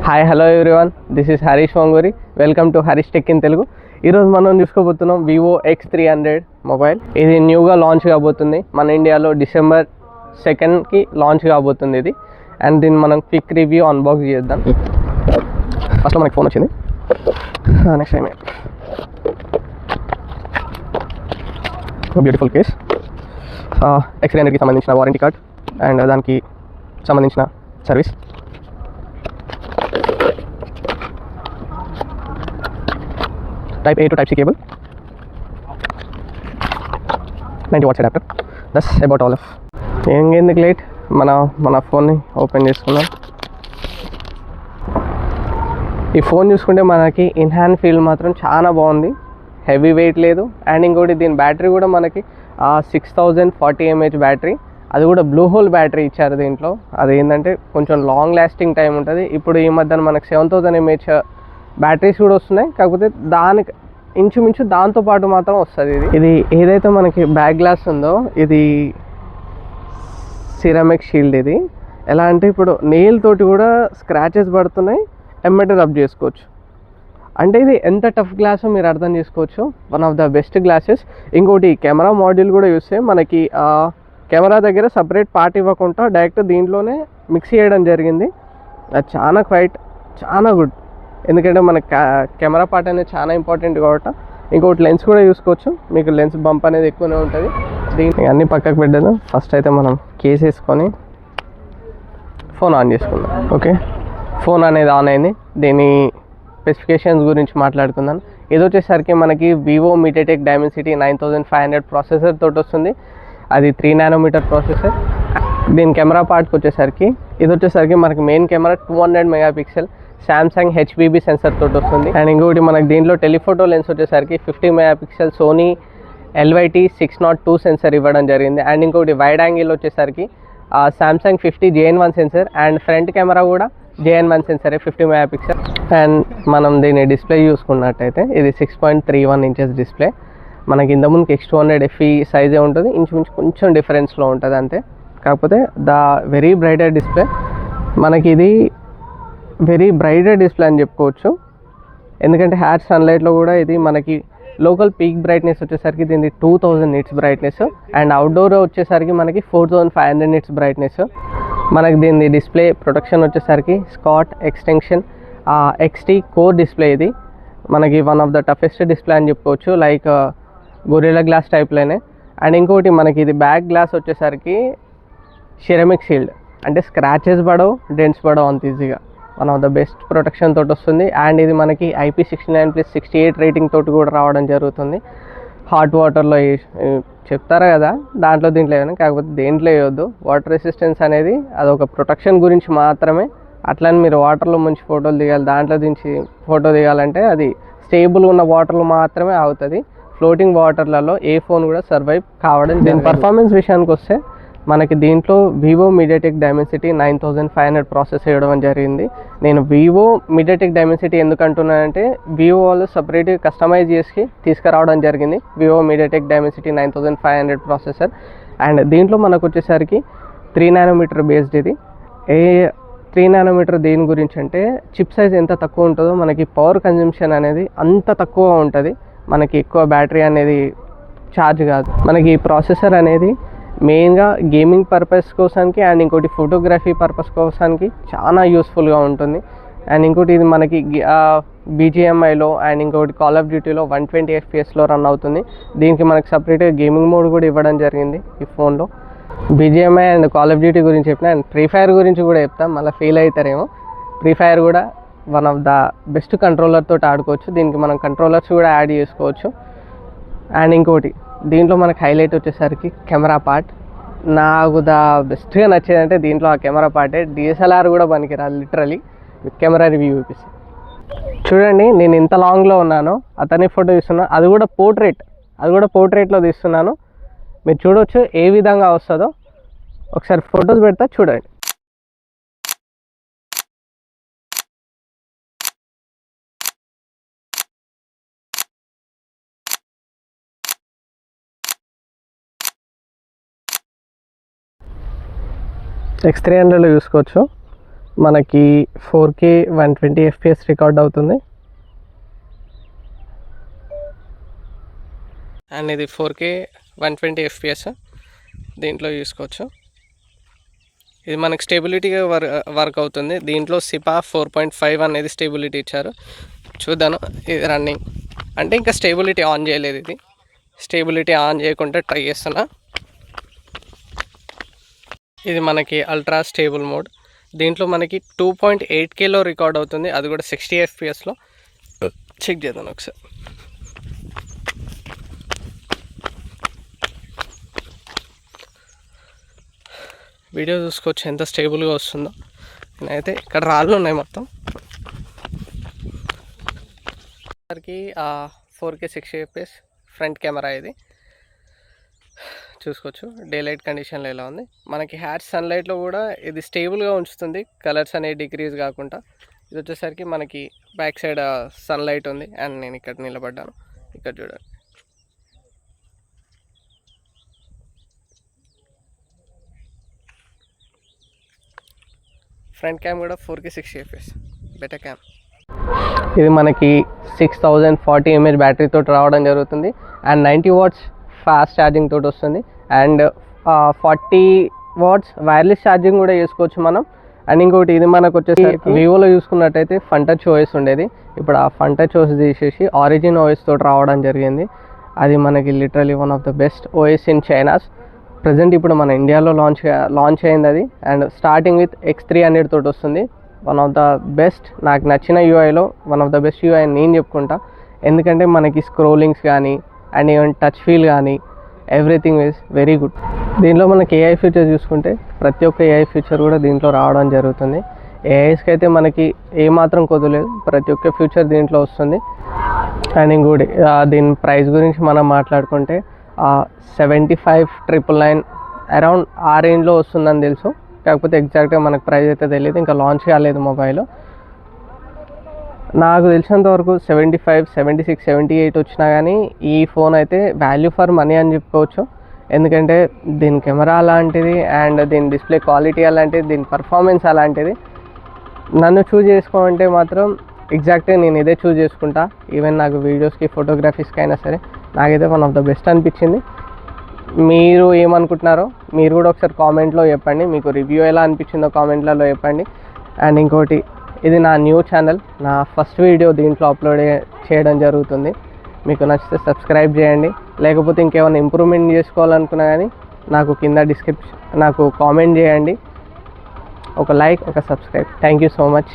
Hi hello everyone, this is Harish Vanguri. Welcome to Harish tech in Telugu. ఈరోజు మనం చూసుకోబోతున్నాం Vivo X300 mobile. ఇది న్యూగా లాంచ్ కాబోతుంది మన ఇండియాలో. December 2కి లాంచ్ కాబోతుంది ఇది. అండ్ దీన్ని మనం క్విక్ రివ్యూ అన్బాక్స్ చేద్దాం. ఫస్ట్ మనకి ఫోన్ వచ్చింది. నెక్స్ట్ టైం బ్యూటిఫుల్ కేస్, X300కి సంబంధించిన వారంటీ కార్డ్ అండ్ దానికి సంబంధించిన service. Type A to Type C cable, 90 watts adapter. That's about all of. ఎందుకు లేట్, మన ఫోన్ని ఓపెన్ చేసుకుందాం. ఈ ఫోన్ చూసుకుంటే మనకి ఇన్ హ్యాండ్ ఫీల్ మాత్రం చాలా బాగుంది. హెవీ వెయిట్ లేదు. అండ్ ఇంకోటి దీని బ్యాటరీ కూడా మనకి 6040 mAh బ్యాటరీ. అది కూడా బ్లూ హోల్ బ్యాటరీ ఇచ్చారు దీంట్లో. అది ఏంటంటే కొంచెం లాంగ్ లాస్టింగ్ టైం ఉంటుంది. ఇప్పుడు ఈ మధ్యన మనకి 7000 mAh బ్యాటరీస్ కూడా వస్తున్నాయి. కాకపోతే దానికి ఇంచుమించు దాంతోపాటు మాత్రం వస్తుంది. ఇది ఏదైతే మనకి బ్యాక్ గ్లాస్ ఉందో ఇది సిరామిక్ షీల్డ్. ఇది ఎలా అంటే ఇప్పుడు నెయిల్ తోటి కూడా స్క్రాచెస్ పడుతున్నాయి, ఎమ్మటే రబ్ చేసుకోవచ్చు. అంటే ఇది ఎంత టఫ్ గ్లాస్ మీరు అర్థం చేసుకోవచ్చు. One of the best glasses. ఇంకోటి కెమెరా మాడ్యూల్ కూడా చూస్తే మనకి కెమెరా దగ్గర సపరేట్ పార్ట్ ఇవ్వకుండా డైరెక్ట్ దీంట్లోనే మిక్స్ చేయడం జరిగింది. అది చాలా గుడ్. ఎందుకంటే మన కెమెరా పార్ట్ అనేది చాలా ఇంపార్టెంట్ కాబట్టి. ఇంకోటి లెన్స్ కూడా చూసుకోవచ్చు. మీకు లెన్స్ బంప్ అనేది ఎక్కువనే ఉంటుంది. దీన్ని అన్నీ పక్కకు పెట్టాను. ఫస్ట్ అయితే మనం కేస్ వేసుకొని ఫోన్ ఆన్ చేసుకుందాం. ఓకే, ఫోన్ అనేది ఆన్ అయింది. దీని స్పెసిఫికేషన్స్ గురించి మాట్లాడుకుందాం. ఇది వచ్చేసరికి మనకి వివో MediaTek Dimensity 9500 ప్రాసెసర్ తోటి వస్తుంది. అది 3 nanometer ప్రాసెసర్. దీని కెమెరా పార్ట్కి వచ్చేసరికి ఇది వచ్చేసరికి మనకి main camera 200 MP Samsung HBB sensor తోటి వస్తుంది. అండ్ ఇంకోటి మనకి దీంట్లో టెలిఫోటో లెన్స్ వచ్చేసరికి 50 MP సోనీ LYT 602 సెన్సర్ ఇవ్వడం జరిగింది. అండ్ ఇంకోటి వైడ్ యాంగిల్ వచ్చేసరికి Samsung 50 JN1 sensor. And front camera కూడా JN1 సెన్సరే 50 MP. అండ్ మనం దీని డిస్ప్లే చూసుకున్నట్టయితే ఇది 6.31 inches డిస్ప్లే. మనకి ఇంతకుముందుకి X200 FE సైజే ఉంటుంది. ఇంచుమించు కొంచెం డిఫరెన్స్లో ఉంటుంది అంతే. కాకపోతే వెరీ బ్రైటర్ డిస్ప్లే. మనకి ఇది వెరీ బ్రైటర్ డిస్ప్లే అని చెప్పుకోవచ్చు. ఎందుకంటే హ్యాచ్ సన్లైట్లో కూడా ఇది మనకి లోకల్ పీక్ బ్రైట్నెస్ వచ్చేసరికి దీనికి 2000 nits బ్రైట్నెస్. అండ్ అవుట్డోర్ వచ్చేసరికి మనకి 4500 nits బ్రైట్నెస్. మనకి దీని డిస్ప్లే ప్రొటెక్షన్ వచ్చేసరికి Scott extension XT core display. ఇది మనకి one of the toughest display అని చెప్పుకోవచ్చు, లైక్ గొరిల్లా గ్లాస్ టైప్లోనే. అండ్ ఇంకోటి మనకి ఇది బ్యాక్ గ్లాస్ వచ్చేసరికి సిరామిక్ షీల్డ్. అంటే స్క్రాచెస్ పడవు, డెంట్స్ పడవు అంత ఈజీగా. One of the best protection తోటి వస్తుంది. అండ్ ఇది మనకి IP69+68 రేటింగ్ తోటి కూడా రావడం జరుగుతుంది. హాట్ వాటర్లో చెప్తారా కదా, దీంట్లో ఏమైనా, కాకపోతే దేంట్లో వేయొద్దు. వాటర్ రెసిస్టెన్స్ అనేది అదొక ప్రొటెక్షన్ గురించి మాత్రమే. అట్లని మీరు వాటర్లో ముంచి ఫోటోలు దిగాలి, దాంట్లో దించి ఫోటో దిగాలంటే అది స్టేబుల్ ఉన్న వాటర్లో మాత్రమే అవుతుంది. ఫ్లోటింగ్ వాటర్లలో ఏ ఫోన్ కూడా సర్వైవ్ కావడం. దీని పర్ఫార్మెన్స్ విషయానికి వస్తే మనకి దీంట్లో వివో MediaTek Dimensity 9500 ప్రాసెస్ వేయడం జరిగింది. నేను వివో MediaTek Dimensity ఎందుకు అంటున్నానంటే వివో వాళ్ళు సపరేట్గా కస్టమైజ్ చేసి తీసుకురావడం జరిగింది Vivo MediaTek Dimensity 9500 processor. And దీంట్లో మనకు వచ్చేసరికి 3 nanometer బేస్డ్. ఇది 3 nanometer దేని గురించి అంటే చిప్ సైజ్ ఎంత తక్కువ ఉంటుందో మనకి పవర్ కన్జంప్షన్ అనేది అంత తక్కువ ఉంటుంది. మనకి ఎక్కువ బ్యాటరీ అనేది ఛార్జ్ కాదు. మనకి ఈ ప్రాసెసర్ అనేది మెయిన్గా గేమింగ్ పర్పస్ కోసానికి అండ్ ఇంకోటి ఫోటోగ్రఫీ పర్పస్ కోసానికి చాలా యూస్ఫుల్గా ఉంటుంది. అండ్ ఇంకోటి ఇది మనకి BGMIలో అండ్ ఇంకోటి కాల్ ఆఫ్ డ్యూటీలో 120 FPSలో రన్ అవుతుంది. దీనికి మనకి సపరేట్గా గేమింగ్ మోడ్ కూడా ఇవ్వడం జరిగింది ఈ ఫోన్లో. BGMI and call of duty గురించి చెప్పిన, అండ్ ఫ్రీ ఫైర్ గురించి కూడా చెప్తాం, మళ్ళీ ఫీల్ అవుతారేమో. ఫ్రీ ఫైర్ కూడా one of the best controller తోటి ఆడుకోవచ్చు. దీనికి మనం కంట్రోలర్స్ కూడా యాడ్ చేసుకోవచ్చు. అండ్ ఇంకోటి దీంట్లో మనకు హైలైట్ వచ్చేసరికి కెమెరా పార్ట్. నాకు బెస్ట్గా నచ్చేదంటే దీంట్లో ఆ కెమెరా పార్టే. DSLR కూడా పనికిరాదు లిటరలీ. కెమెరా రివ్యూ చూపిస్తాను చూడండి. నేను ఇంత లాంగ్లో ఉన్నాను, అతని ఫోటో తీస్తున్నాను. అది కూడా పోర్ట్రేట్లో తీస్తున్నాను. మీరు చూడవచ్చు ఏ విధంగా వస్తుందో. ఒకసారి ఫొటోస్ పెడతా చూడండి. X300లో చూసుకోవచ్చు. మనకి 4K 120 FPS రికార్డ్ అవుతుంది. అండ్ ఇది 4K 120 FPS దీంట్లో చూసుకోవచ్చు. ఇది మనకి స్టేబిలిటీగా వర్క్ అవుతుంది. దీంట్లో సిపా 4.5 అనేది స్టేబిలిటీ ఇచ్చారు. చూద్దాను ఇది రన్నింగ్ అంటే ఇంకా స్టేబిలిటీ ఆన్ చేయలేదు. ఇది స్టేబిలిటీ ఆన్ చేయకుండా ట్రై చేస్తున్నా. ఇది మనకి అల్ట్రా స్టేబుల్ మోడ్. దీంట్లో మనకి 2.8Kలో రికార్డ్ అవుతుంది, అది కూడా 60 FPSలో. చెక్ చేద్దాం ఒకసారి. వీడియో చూసుకోవచ్చు ఎంత స్టేబుల్గా వస్తుందో. నేనైతే ఇక్కడ రాళ్ళు ఉన్నాయి మొత్తం. 4K 60 FPS ఫ్రంట్ కెమెరా ఇది చూసుకోవచ్చు. డే లైట్ కండిషన్లో ఎలా ఉంది. మనకి హ్యాచ్ సన్లైట్లో కూడా ఇది స్టేబుల్గా ఉంచుతుంది, కలర్స్ అనేవి డిక్రీజ్ కాకుండా. ఇది వచ్చేసరికి మనకి బ్యాక్ సైడ్ సన్లైట్ ఉంది అండ్ నేను ఇక్కడ నిలబడ్డాను. ఇక్కడ చూడండి. ఫ్రంట్ క్యామ్ కూడా 4K 60 FPS బెటర్ క్యామ్. ఇది మనకి 6040 mAh బ్యాటరీతో రావడం జరుగుతుంది అండ్ 90 watts ఫాస్ట్ ఛార్జింగ్ తోటి వస్తుంది అండ్ 40 watts వైర్లెస్ ఛార్జింగ్ కూడా చేసుకోవచ్చు మనం. అండ్ ఇంకోటి ఇది మనకు వచ్చేసరికి వివోలో చూసుకున్నట్టయితే ఫన్ టచ్ OS ఉండేది. ఇప్పుడు ఆ ఫన్ టచ్ OS తీసేసి ఆరిజిన్ OS తోటి రావడం జరిగింది. అది మనకి literally one of the best OS in China's. Present ఇప్పుడు మన ఇండియాలో లాంచ్ అయింది అది. అండ్ స్టార్టింగ్ విత్ X300 తోటి వస్తుంది. వన్ ఆఫ్ ద బెస్ట్, నాకు నచ్చిన యూఐలో one of the best UI అని నేను చెప్పుకుంటా. ఎందుకంటే మనకి స్క్రోలింగ్స్ కానీ అండ్ ఈవెన్ టచ్ ఫీల్ కానీ ఎవ్రీథింగ్ ఈజ్ వెరీ గుడ్. దీంట్లో మనకి AI ఫీచర్ చూసుకుంటే ప్రతి ఒక్క AI ఫీచర్ కూడా దీంట్లో రావడం జరుగుతుంది. AIస్కి అయితే మనకి ఏమాత్రం కుదరలేదు, ప్రతి ఒక్క ఫీచర్ దీంట్లో వస్తుంది. అండ్ ఇంకోటి దీని ప్రైస్ గురించి మనం మాట్లాడుకుంటే 75,999 అరౌండ్ ఆ రేంజ్లో వస్తుందని తెలుసు. కాకపోతే ఎగ్జాక్ట్గా మనకు ప్రైస్ అయితే తెలియదు, ఇంకా లాంచ్ కాలేదు మొబైల్. నాకు తెలిసినంత వరకు 75, 76, 78 వచ్చినా కానీ ఈ ఫోన్ అయితే వాల్యూ ఫర్ మనీ అని చెప్పుకోవచ్చు. ఎందుకంటే దీని కెమెరా అలాంటిది అండ్ దీని డిస్ప్లే క్వాలిటీ అలాంటిది, దీని పర్ఫార్మెన్స్ అలాంటిది. నన్ను చూజ్ చేసుకోమంటే మాత్రం ఎగ్జాక్ట్గా నేను ఇదే చూజ్ చేసుకుంటా. ఈవెన్ నాకు వీడియోస్కి ఫోటోగ్రఫీస్కి అయినా సరే నాకైతే వన్ ఆఫ్ ద బెస్ట్ అనిపించింది. మీరు ఏమనుకుంటున్నారో మీరు కూడా ఒకసారి కామెంట్లో చెప్పండి. మీకు రివ్యూ ఎలా అనిపించిందో కామెంట్లలో చెప్పండి. అండ్ ఇంకోటి, ఇది నా న్యూ ఛానల్, నా ఫస్ట్ వీడియో దీంట్లో అప్లోడ్ చేయడం జరుగుతుంది. మీకు నచ్చితే సబ్స్క్రైబ్ చేయండి. లేకపోతే ఇంకేమైనా ఇంప్రూవ్మెంట్ చేసుకోవాలనుకున్నా కానీ నాకు కింద నాకు కామెంట్ చేయండి. ఒక లైక్, ఒక subscribe. Thank you so much.